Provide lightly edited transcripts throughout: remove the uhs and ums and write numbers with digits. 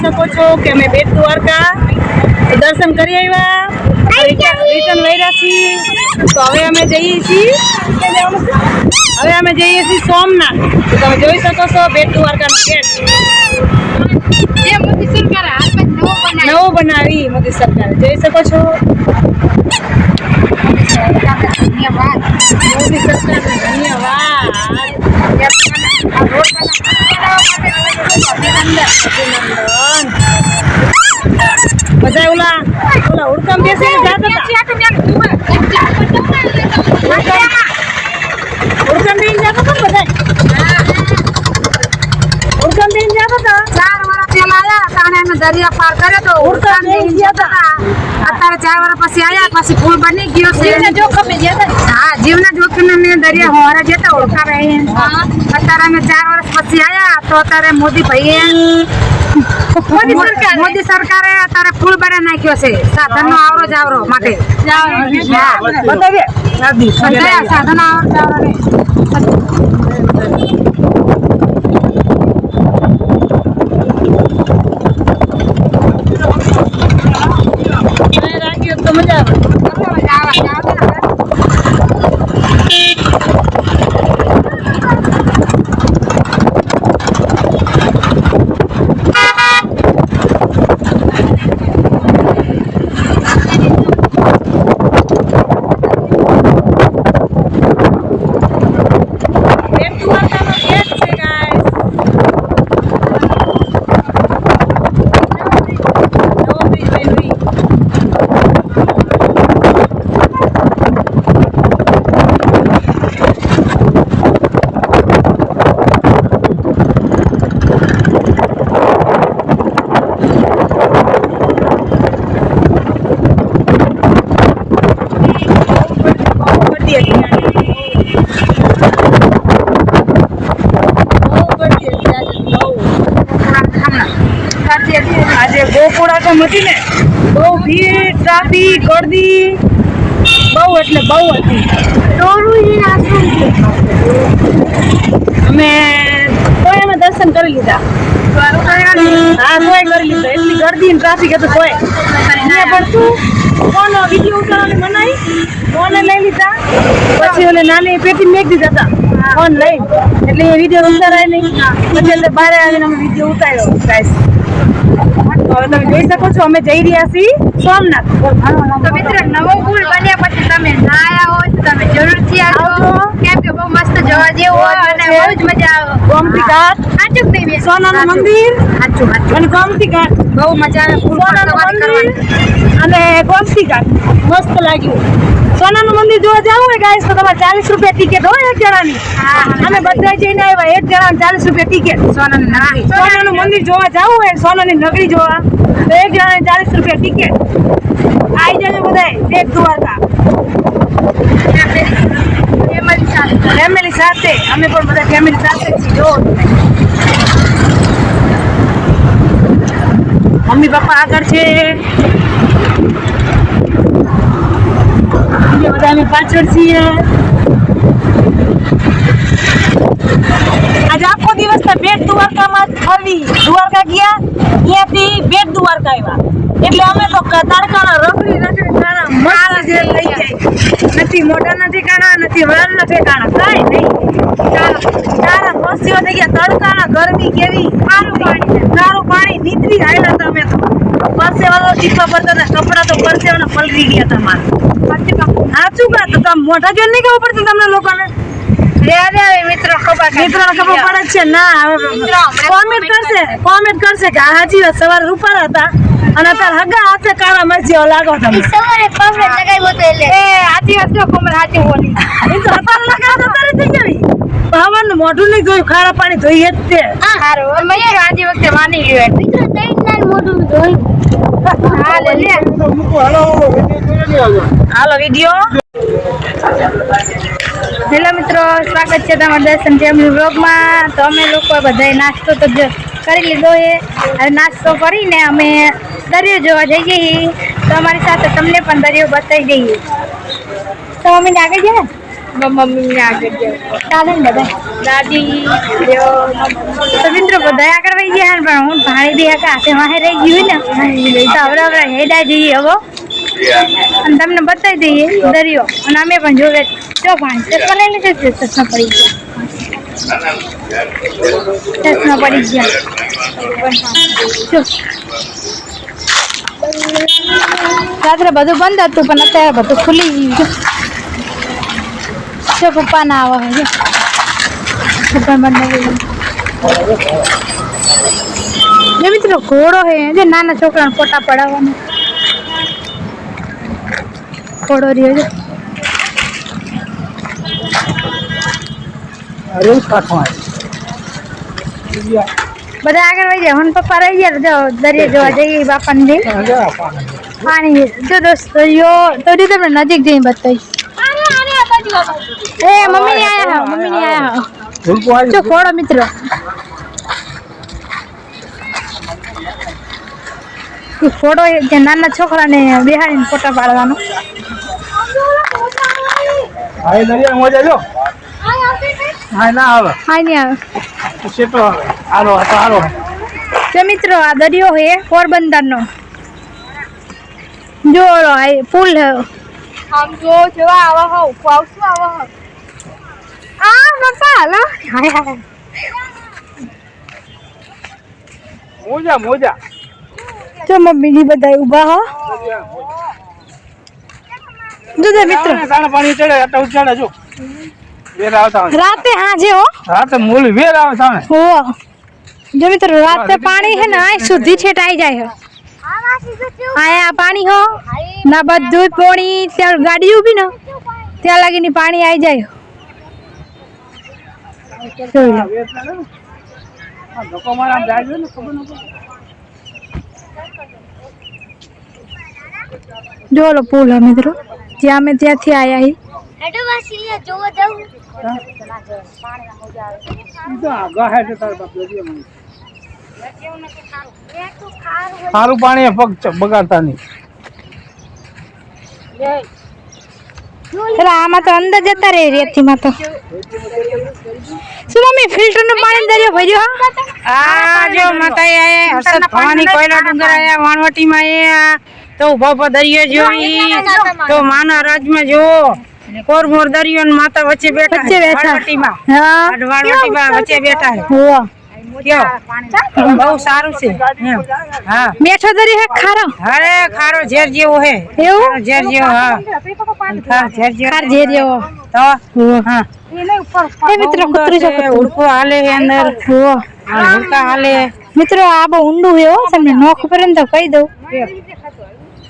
શકો છો કે અમે બેટ દ્વારકા દર્શન કરી આવ્યા, રિટર્ન વૈરા છીએ. તો હવે અમે જઈએ છીએ સોમનાથ. તો તમે જોઈ શકો છો બેટ દ્વારકાનો ગેટ નવો બનાવી મોદી સરકારે, જોઈ શકો છો. ધન્યવાદ મોદી સરકારને, ધન્યવાદ. બધા ઓલા ઉડકમ બેસીને જતા હતા, ઉડકમ બેન જતા હતા બધા, ઉડકમ બેન જતા હતા. 4 વર્ષ પેલા આયા તાણે અમે દરિયા પાર કર્યો તો ઉડકમ બેન જતા હતા. અત્યારે 4 વર્ષ પછી આયા, પછી પુલ બની ગયો છે. જીવના જોખમે જતા. હા, જીવના જોખમે અમે દરિયા હોરે જતા ઓળખાવે. અત્યારે અમે 4 વર્ષ પછી આયા તો અત્યારે મોદી ભાઈએ મોદી સરકારે અત્યારે પુલ બનાવી નાખ્યો છે સાધનનો આવરો જાવરો માટે. બતાવીએ સાધન આવરો જાવરો રાખ્યો તો મજા આવે. આજે ગોકુળા તો હતી ને, બહુ ભીડ, ટ્રાફિક, ગર્દી બહુ એટલે બહુ હતી. અમે દર્શન કરી લીધા. હા, તોય કરી લીધા. એટલી ગર્દી ને ટ્રાફિક હતું તોય અહીંયા પડતું. ફોન વિડીયો ઉતારવાની મનાઈ, ફોને લઈ લીધા. પછી ઓલે નાની પેટી મેક દીધા હતા ફોન લઈ, એટલે એ વિડીયો ઉતારાય નહીં. પછી એટલે બહાર આવીને અમે વિડીયો ઉતાર્યો. ગાઈસ, હવે તમે જોઈ શકો છો અમે જઈ રહ્યા છીએ સોમનાથ. તો મિત્રો, નવો પુલ બન્યા પછી તમે ના આયા હોય તો તમે જરૂરથી આવજો, કેમ કે બહુ મસ્ત જોવા જેવું હોય અને બહુ જ મજા આવે. ગોમતી ઘાટ, સોનાનું મંદિર અને ગોમતી ઘાટ, બહુ મજા આવે. સોનાનું મંદિર અને ગોમતી ઘાટ મસ્ત લાગ્યું. સોનાનું મંદિર જોવા જવું હોય ગાઈસ તો તમારે 40 રૂપિયા ટિકિટ હોય એક જણાની. અમે બધા જઈને આવ્યા, એક જણાને 40 રૂપિયા ટિકિટ. સોનાનું મંદિર જોવા જવું હોય, સોનાની નગરી જોવા, તો એક જણાને 40 રૂપિયા ટિકિટ. આવી જજો બધા બેટ દ્વારકા ફેમિલી સાથે. અમે પણ બધા ફેમિલી સાથે છીએ. જો મમ્મી પપ્પા આગળ છે, બધા અમે પાછળ છીએ. આજે આખો દિવસ બેટ દ્વારકામાં ફરવી, દ્વારકા ગયા, ત્યાંથી બેટ દ્વારકા આવ્યા. એટલે અમે તો તડકાના રખડી કાણા મસ્ત જે લઈ જાય. નથી મોઢાના ઠેકાણા, નથી વળાના ઠેકાણા, કાંઈ નહીં. તારા મસ્તીઓ થઈ ગયા. તડકાના ગરમી કેવી, સારું પાણી નીતરી આવેલા તમે તો. પરસેવાનો ચીપા પડતા હતા, કપડા તો પરસેવાના પલરી ગયા તમારે. સાચું કા? તો તમે મોઢા જોઈને નહીં ખબર પડતી તમને લોકોને? મિત્રો ખબર પડે છે ના? કોમેન્ટ કરશે કે હાજી સવારે રૂપાળા હતા અને અત્યારે હગા હાથે કાળા મરજીઓ લાગો તમે. સવારે કોમેન્ટ લગાવ્યો તો એટલે હાથી વાત કોમેન્ટ હાથી બોલી. એ તો અત્યારે લગાવો તો તારી થઈ જવી. હવાનું મોઢું નહીં જોયું, ખારા પાણી જોઈએ જ તે. સારું, મેં આજે વખતે માની ગયો. મિત્રો તૈયાર મોઢું જોયું. હાલો વિડીયો. હેલો મિત્રો, સ્વાગત છે તમારા દર્શન જેમની વ્લોગમાં. તો અમે લોકો બધાએ નાસ્તો તો કરી લીધો છે. હવે નાસ્તો કરીને અમે દરિયો જોવા જઈએ છીએ. તો અમારી સાથે તમને પણ દરિયો બતાવી દઈએ. તો મમ્મીને આગળ છે ને? મમ્મી આગળ ચાલે ને બધા દાદી તો મિત્રો બધા આગળ વહી ગયા પણ હું ભાણી દે હાથે વાહે રહી ગયું ને તો હવે હેડા જઈએ હવે અને તમને બતાવી દઈએ દરિયો અને અમે પણ જોવે જો પાણી ચશ્મા લઈ લીધે ચશ્મા પડી ગયા જો રાત્રે બધું બંધ હતું પણ અત્યારે બધું ખુલી ગયું જો પપ્પા ના આવે છે પપ્પા બંધ જો મિત્રો ઘોડો હે જે નાના છોકરાને ફોટા પડાવવાનો ઘોડો રહ્યો છે બધા આગળ વહી જાય હું પપ્પા રહી ગયા જો દરિયા જોવા જઈએ બાપાને પાણી જો દોસ્ત દરિયો તો તમને નજીક જઈને બતાવીશ એ મમ્મી ને આયા જો ઘોડો મિત્રો ફોટો જે નાના છોકરાને બેહાડીને ફોટા પાડવાનો જો મિત્રો આ દરિયો હે પોરબંદર નો જો પુલ હે આમ જો જેવા આવા હો પાવસું આવા હો આ પપ્પા હાલો મોજા જો મમ્મી ની બધા ઉભા હો જો મિત્રો પાણી ચડે આટા ઉચાડે જો વેર આવતા રાતે હાજે હો રાતે મૂળ વેર આવે સામે હો જો મિત્રો રાતે પાણી હે ને આ સુધી છેટ આવી જાય હે આયા પાણી હો ના બધું પાણી ત્યાં ગાડી ઊભી ને ત્યાં લાગીને પાણી આવી જાય ધક્કો મારા જાય ને ખબર ન જો લો પુલ હે મિત્રો જ્યાં અમે ત્યાંથી આયા હી સારું પાણી પગ બગાડતા નહીં એટલે આમાં તો અંદર જતા રહે રેતીમાં તો શું મમ્મી ફિલ્ટર નું પાણી દરિયો ભર્યો આ જો માતા આયા હર્ષદ ભવાની કોયલા ડુંગર આયા વાણવટીમાં આયા તો ઉભા ઉભા દરિયો જોઈ તો માના રાજમાં જો કોરમોર દરિયો ને માતા વચ્ચે બેઠા વાણવટીમાં હા વાણવટીમાં વચ્ચે બેઠા હોવા બહુ સારું છે હા મેઠો દરિયો હે ખારો અરે ખારો ઝેર જેવો હે એવું ઝેર જેવો હા ઝેર જેવો ખાર જે રહ્યો તો હા એ મિત્રો કૂતરું છે ઉડકો હાલે હે અંદર ઉડકા હાલે મિત્રો આ બહુ ઊંડું હે હો તમને નો ખબર ને તો કહી દઉં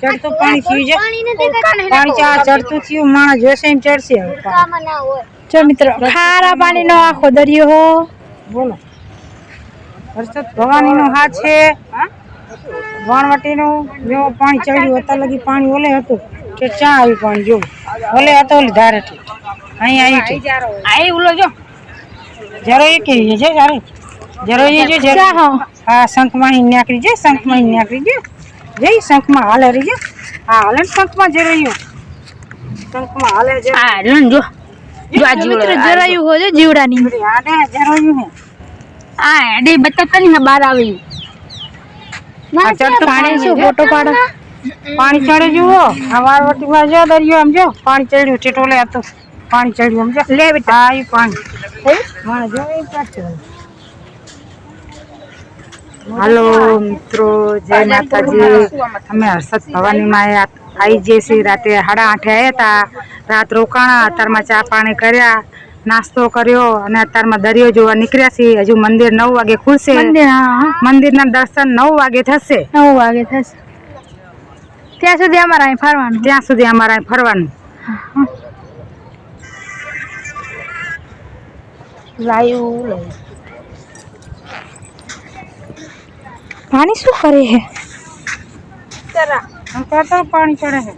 ચડતું પાણી થયું છે પાણી ચડતું થયું માણસ જોશે એમ ચડશે જો મિત્રો ખારા પાણીનો આખો દરિયો હો બોલો હર્ષદ ભવાની નો હાથ છે વાણવટી નું જો પાણી ચડ્યું અત્યારે લગી પાણી ઓલે હતું કે ચા આવ્યું પાણી જો ઓલે હતો ઓલી ધારે અહીં આવ્યું અહીં ઉલો જો જરો એ કેવી છે સારી જરો એ જો હા શંખમાં નાખરી છે શંખમાં નાખરી છે જઈ શંખમાં હાલે રહી છે હા હાલે શંખમાં જરોયું શંખમાં હાલે છે હા જો જો મિત્રો જરાયું હો જો જીવડાની હા ને જરોયું હે આ એડી બચતા ની બહાર આવી આ ચડતું પાણી શું ફોટો પાડો પાણી ચડે જુઓ આ વારવટીમાં જો દરિયો આમ જો પાણી ચડ્યું ટેટોલે હતું પાણી ચડ્યું આમ જો લે બેટા આ પાણી હા જો એ ચડશે હાલો મિત્રો જય માતાજી અમે હર્ષદ ભવાનીમાં આવી જઈએ છીએ રાતે 8:30 આવ્યા હતા રાત રોકાણા અત્યારમાં ચા પાણી કર્યા નાસ્તો કર્યો અને અત્યારમાં દરિયો જોવા નીકળ્યા છીએ હજુ મંદિર 9 વાગે ખુલશે મંદિરના દર્શન 9 વાગે થશે 9 વાગે થશે ત્યાં સુધી અમારે અહીં ફરવાનું પાણી શું કરે હે પાણી ચડે છે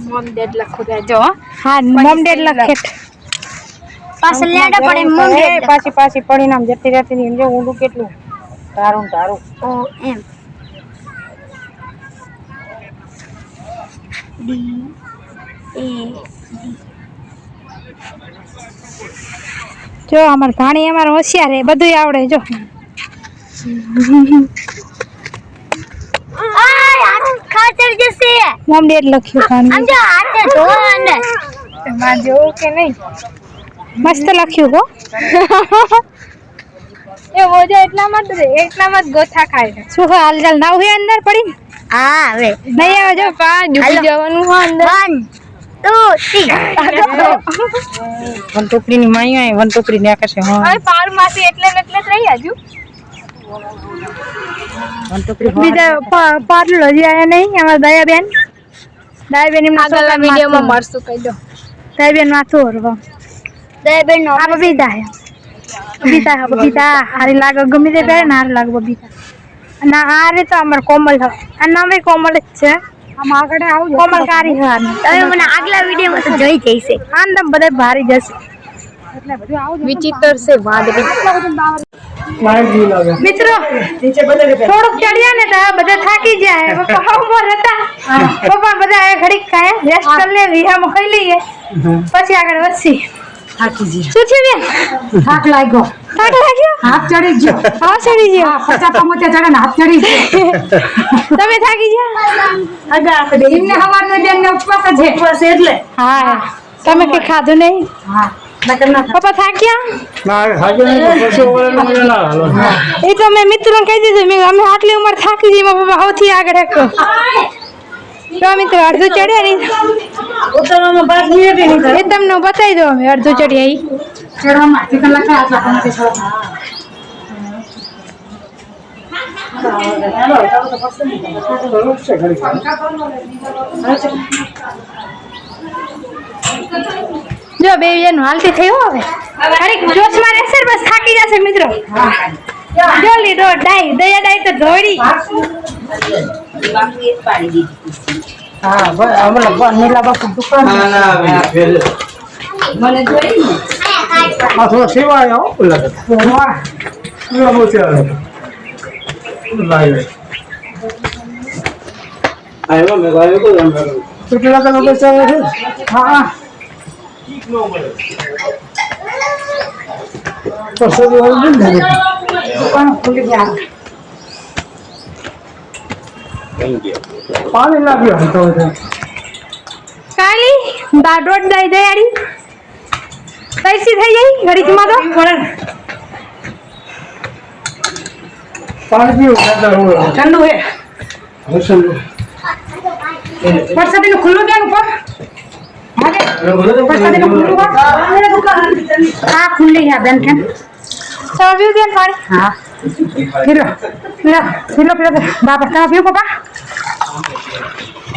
મોમડેડ લખો દેજો હા મોમડેડ લખે પાછળ લેડા પડે મોમડેડ પાછી પરિણામ જતી રહેતી ની જો ઊંડું કેટલું ધારું ઓ એમ જો અમાર ભાણી અમાર હોશિયાર હે, બધું આવડે જો. ખાતર જશે મમ ડેટ લખ્યું ભાણી. આમ જો હાથે ધોવા અંદર માં જોવું કે નહીં? મસ્ત લખ્યું હો. એ ઓજો એટલામાં જ ગોથા ખાય. શું હાલ ચાલ ના હોય અંદર પડી? હા હવે નહીં આવે જો પા ડૂબી જવાનું હો અંદર. 1 2 3 વન ટોપડી ની માઈ આય વન ટોપડી ને આકાશે હા હવે પાર માંથી એટલે ને એટલે જ રહી આજુ. વન ટોપડી બીજા પાર્લર હજી આયા નહીં અમારા દયાબેન. દયાબેન એમના આગળના વિડીયોમાં મળશું કહી દો. દયાબેન માથું હરવા. બેન નો આ બબીતા હે. બબીતા હારી લાગે ગમે તે પહેરે ને હારી લાગે બબીતા. અને આ રે તો અમાર કોમલ છે. આ નામ એ કોમલ જ છે. આમ આગળ આવું કોમલ કારી છે આને. તમે મને આગલા વિડીયોમાં તો જોઈ જઈશે આંદમ બધા ભારી જશે. એટલે બધું આવું વિચિત્ર છે વાદળી. મિત્રો થોડુંક ચડ્યા ને તો બધા થાકી જાય. પપ્પા ઉમર હતા પપ્પા બધા ઘડીક ખાય રેસ્ટ કરી લે વિહામાં ખાઈ લઈએ પછી આગળ વધશી. થાકી જી શું છે બેન? થાક લાગ્યો થાક લાગ્યો? હાથ ચડી ગયો હા ચડી ગયો. 50 પમોતે ચડે ને હાથ ચડી ગયો તમે થાકી ગયા? આગા આપણે એમને હવારનો બેન ને ઉપવાસ છે એટલે હા તમે કઈ ખાધું નહીં? હા નકર ના પપ્પા થાક્યા? ના હાજર નહીં પછી ઓવરનો મજા ના હાલો એ તો મેં મિત્રોને કહી દીધું મેં અમે આટલી ઉંમર થાકી જઈએ પપ્પા સૌથી આગળ હતો. તો મિત્રો અડધું ચડ્યા નહીં ઉતરવામાં 5 મિનિટ નહીં થાય એ તમને બતાવી દો. અમે અડધું ચડ્યા ઈ ચડવામાં થી કલાક આટલા પમોતે ચડવા જો બે જણ હાલતી થઈ હો હવે ઘડીક જોશમાં રહેશે ને બસ થાકી જશે મિત્રો. જો લીધો ડાઈ દયા ડાઈ તો ધોડી. હા હમણાં નીલા બાપુ દુકાન મને જોઈ ને આ થોડો સેવા આવો બોલા વાહ પૂરા મોતે આવે લાઈવ આયો મે ગાયો તો એમ કેટલા કનો પૈસા આવે છે હા તો સદી વાળી નહીં દુકાન ખુલી ગયા પાણી લાગ્યો તો કાલી દાડોડ દઈ દયાડી કઈસી થઈ ગઈ ઘડીકમાં તો પાણી પીવું ખાતા હોય ઠંડુ હે હસન વરસાદી નું ખુલ્લું ક્યાં ઉપર વરસાદી નું ખુલ્લું હા ખુલ્લી હે બેન કેમ સવ્યું બેન પાણી. હા કિલો કિલો કિલો બાપા તમે પીવું પપ્પા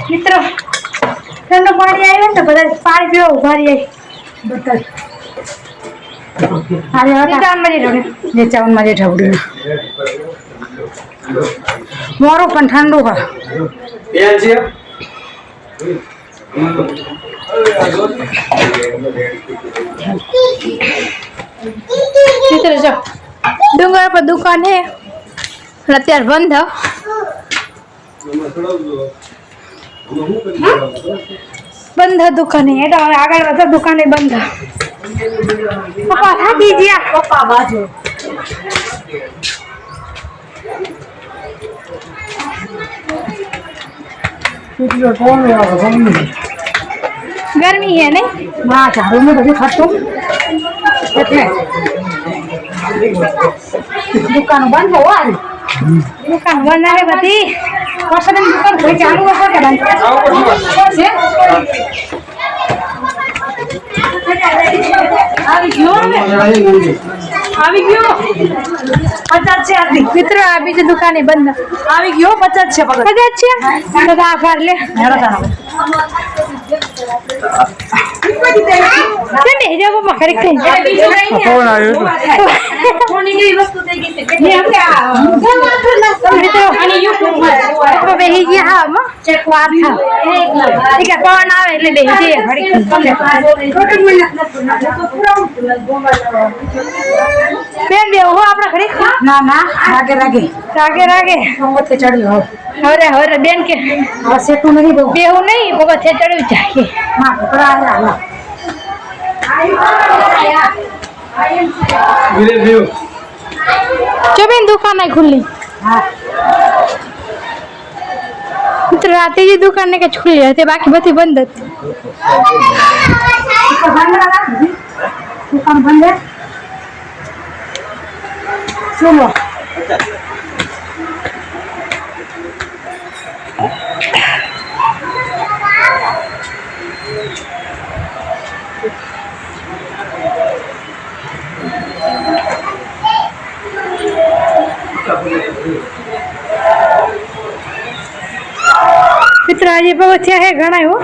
મિત્રો ઠંડુ પાણી આવ્યું ને તો બધા પાણી પીવા ઉભા રહી બતા નીચાવનમાં જે ઢવડ્યું મોરું પણ ઠંડુ હોય મિત્રો જો ડુંગર પર દુકાન હે અત્યારે બંધ. બંધ દુકાન હે એટલે હવે આગળ વધો દુકાને બંધ. પપ્પા થાકી ગયા. પપ્પા બાજુ કેટલો કોણ આવે સમજી ગરમી હે ને હા ઝાડુ ને બધું ખર્ચું એટલે દુકાન બંધ હોવા દુકાન બંધ હે બધી. વરસાદની દુકાન કોઈ ચાલુ હશે કે બંધ છે આવી ગયો હવે આવી ગયો 50 છે આથી મિત્રો આ બીજી દુકાને બંધ. આવી ગયો 50 છે પગડ બધા જ છે તો આ ફાર લે હેડો તાનો ઠંડી જો પપ્પા ખરી ફોન આવ્યો મિત્રો બેસી ગયા હા વાર થા ઠીક છે પવન આવે એટલે બેસી જઈએ ઘડી બેન બે હો આપણે ઘડી ના ના રાગે રાગે રાગે રાગે પગથે ચડ્યો હવે હવે બેન કે હવે સેટું નથી બહુ બેહું નહીં પગથે ચડ્યું જાય માં ઢોકળા આવ્યા જો બેન દુકાન નહીં ખુલ્લી હા મિત્ર રાતે જે દુકાન ને કે ખુલ્લી હતી બાકી બધી બંધ હતી દુકાન બંધ ચલો મિત્ર આજે પગથિયા હે ઘણા હો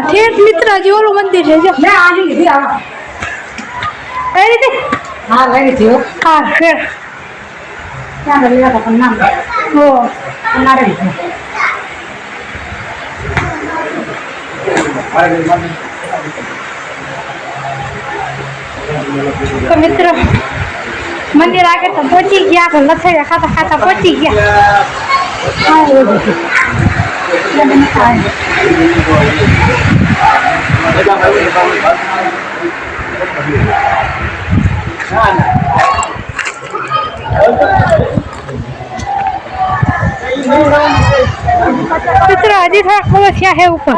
ઠેઠ મિત્ર હજી ઓલું મંદિર છે જો લે આવી લીધી આવા કઈ રીતે હા લઈ લીધી હા ફેર ત્યાં લેવા હતા પણ નામ હો મારે લીધું તો મિત્ર મંદિર આગળ તો પહોંચી ગયા તો લથડિયા ખાતા ખાતા પહોંચી ગયા મિત્ર હજી થોડા પગથિયા છે ઉપર